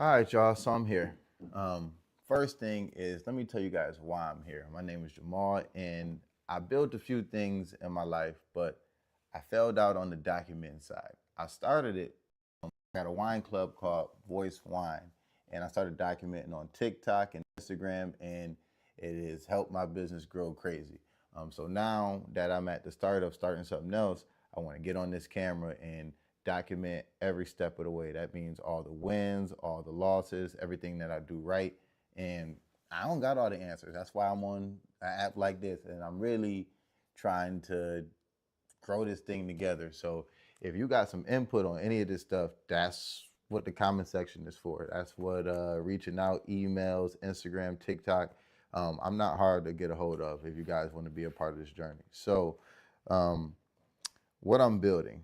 All right, y'all. So I'm here. Um, First thing is, let me tell you guys why I'm here. My name is Jamal, and I built a few things in my life, but I failed out on the documenting side. I started it. I got a wine club called Voice Wine, and I started documenting on TikTok and Instagram, and it has helped my business grow crazy. So now that I'm at the start of starting something else, I want to get on this camera and document every step of the way. That means all the wins, all the losses, everything that I do right. And I don't got all the answers. That's why I'm on an app like this, and I'm really trying to grow this thing together. So if you got some input on any of this stuff, that's what the comment section is for. That's what reaching out, emails, Instagram, TikTok. I'm not hard to get a hold of if you guys want to be a part of this journey. So, um, what I'm building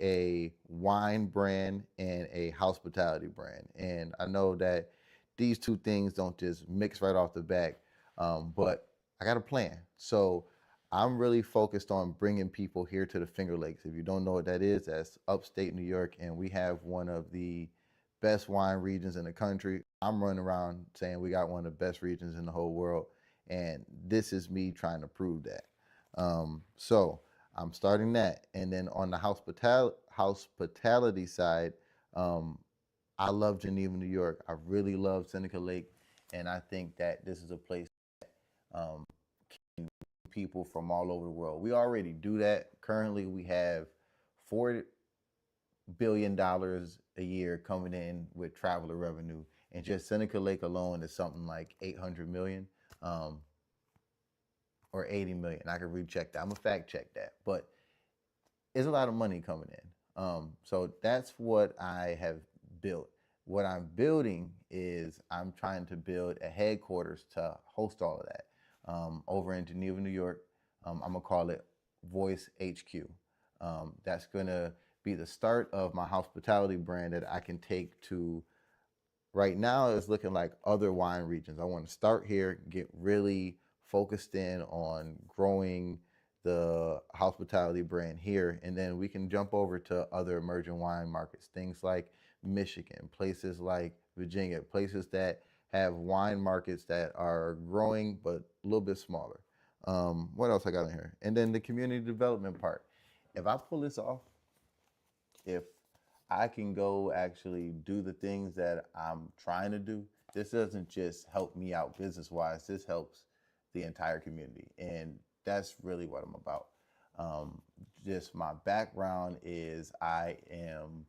a wine brand and a hospitality brand. And I know that these two things don't just mix right off the bat, but I got a plan. So I'm really focused on bringing people here to the Finger Lakes. If you don't know what that is, that's upstate New York, and we have one of the best wine regions in the country. I'm running around saying we got one of the best regions in the whole world, and this is me trying to prove that. So I'm starting that, and then on the hospitality side, um, I love Geneva, New York. I really love Seneca Lake, and I think that this is a place um, people from all over the world. We already do that. Currently, we have $4 billion a year coming in with traveler revenue, and just Seneca Lake alone is something like 800 million. Or 80 million. I can recheck that. I'm gonna fact check that. But it's a lot of money coming in. So that's what I have built. What I'm building is I'm trying to build a headquarters to host all of that over in Geneva, New York. I'm gonna call it Voice HQ. That's gonna be the start of my hospitality brand that I can take to. Right now, it's looking like other wine regions. I want to start here, get really focused in on growing the hospitality brand here, and then we can jump over to other emerging wine markets, things like Michigan, places like Virginia, places that have wine markets that are growing but a little bit smaller. What else I got in here? And then the community development part. If I pull this off, if I can go actually do the things that I'm trying to do, this doesn't just help me out business wise, this helps the entire community. And that's really what I'm about. Um, just my background is I am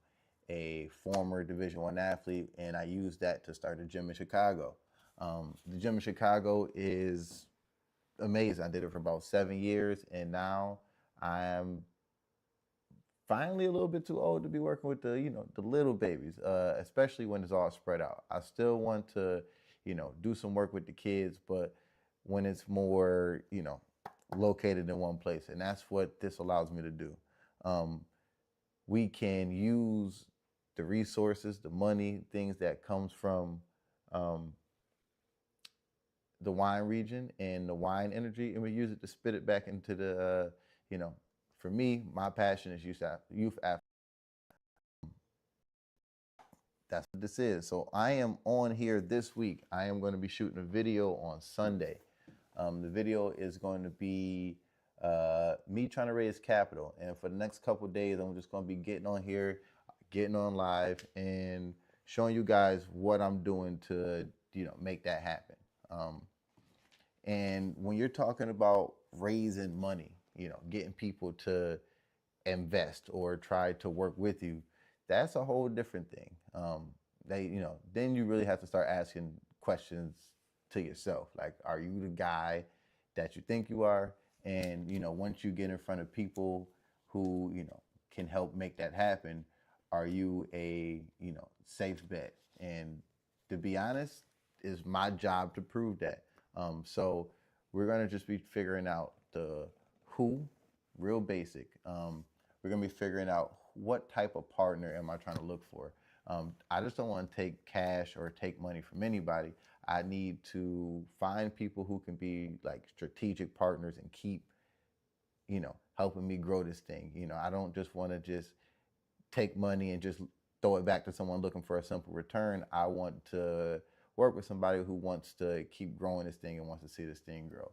a former Division One athlete, and I used that to start a gym in Chicago. The gym in Chicago is amazing. I did it for about 7 years, and now I'm finally a little bit too old to be working with the little babies, especially when it's all spread out. I still want to do some work with the kids, but when it's more located in one place, and that's what this allows me to do. Um, we can use the resources, the money, things that comes from um, the wine region and the wine energy, and we use it to spit it back into the you know for me, my passion is youth athletics. That's what this is. So I am on here this week. I am going to be shooting a video on Sunday. The video is going to be me trying to raise capital. And for the next couple of days, I'm just going to be getting on here, getting on live, and showing you guys what I'm doing to make that happen. Um, and when you're talking about raising money, getting people to invest or try to work with you, that's a whole different thing. Then you really have to start asking questions to yourself. Like, are you the guy that you think you are? And, once you get in front of people who, can help make that happen, are you a, safe bet? And to be honest, it's my job to prove that. So we're going to just be figuring out the who, real basic. We're gonna be figuring out what type of partner am I trying to look for. I just don't want to take cash or take money from anybody. I need to find people who can be like strategic partners and keep, helping me grow this thing. I don't just want to just take money and just throw it back to someone looking for a simple return. I want to work with somebody who wants to keep growing this thing and wants to see this thing grow.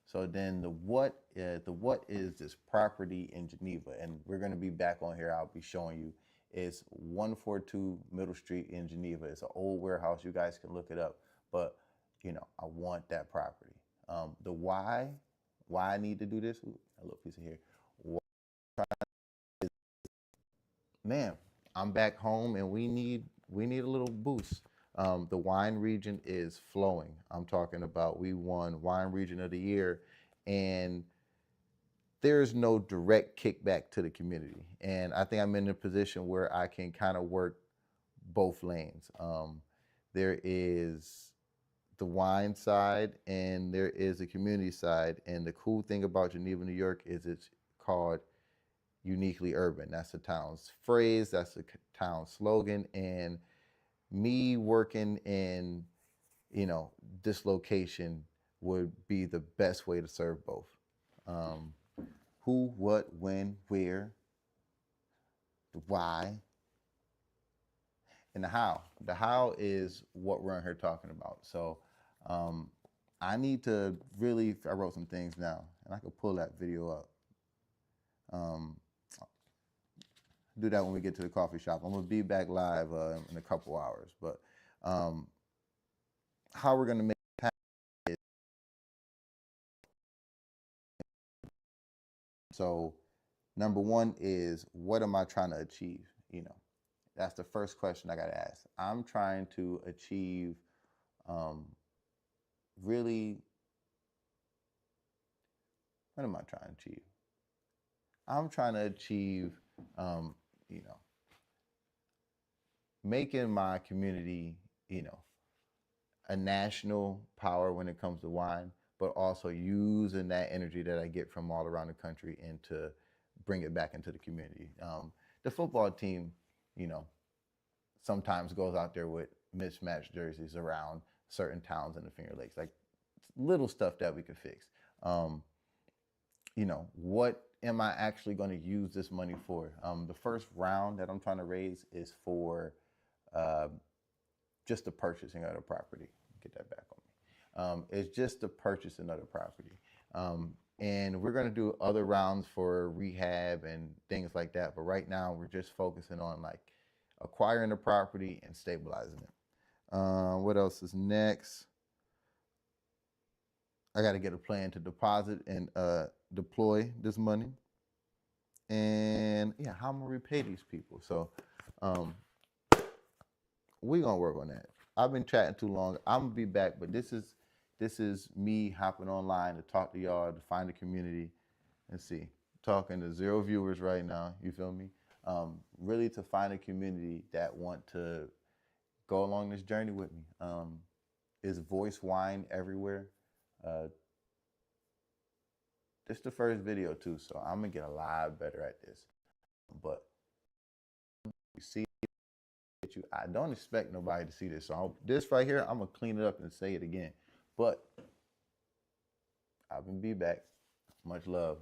So then the what is this property in Geneva, and we're going to be back on here. I'll be showing you. It's 142 Middle Street in Geneva. It's an old warehouse. You guys can look it up. But I want that property. The why I need to do this. Ooh, a little piece of here. Man, I'm back home, and we need a little boost. The wine region is flowing. I'm talking about, we won Wine Region of the Year, and there's no direct kickback to the community. And I think I'm in a position where I can kind of work both lanes. There is the wine side and there is the community side. And the cool thing about Geneva, New York is it's called Uniquely Urban. That's the town's phrase, that's the town's slogan. And me working in, this location would be the best way to serve both. Who, what, when, where, the why, and the how. The how is what we're in here talking about. So I need to really, I wrote some things down, and I could pull that video up. Do that when we get to the coffee shop. I'm gonna be back live in a couple hours, but how we're gonna make it happen is, so number one is, what am I trying to achieve? That's the first question I gotta ask. I'm trying to achieve really, what am I trying to achieve? I'm trying to achieve making my community, a national power when it comes to wine, but also using that energy that I get from all around the country and to bring it back into the community. The football team, sometimes goes out there with mismatched jerseys around certain towns in the Finger Lakes, like little stuff that we could fix. What am I actually going to use this money for? The first round that I'm trying to raise is for just the purchasing of the property. Get that back on me. It's just the purchasing of the property. And we're going to do other rounds for rehab and things like that. But right now, we're just focusing on acquiring the property and stabilizing it. What else is next? I got to get a plan to deposit and deploy this money. And yeah, how I'm gonna repay these people. So we're gonna work on that. I've been chatting too long. I'm gonna be back, but this is me hopping online to talk to y'all, to find a community and see. Talking to 0 viewers right now, you feel me? Really to find a community that want to go along this journey with me. Is Voice Wine everywhere? This is the first video too, so I'm gonna get a lot better at this. But you see, I don't expect nobody to see this. So this right here, I'm gonna clean it up and say it again. But I will be back. Much love.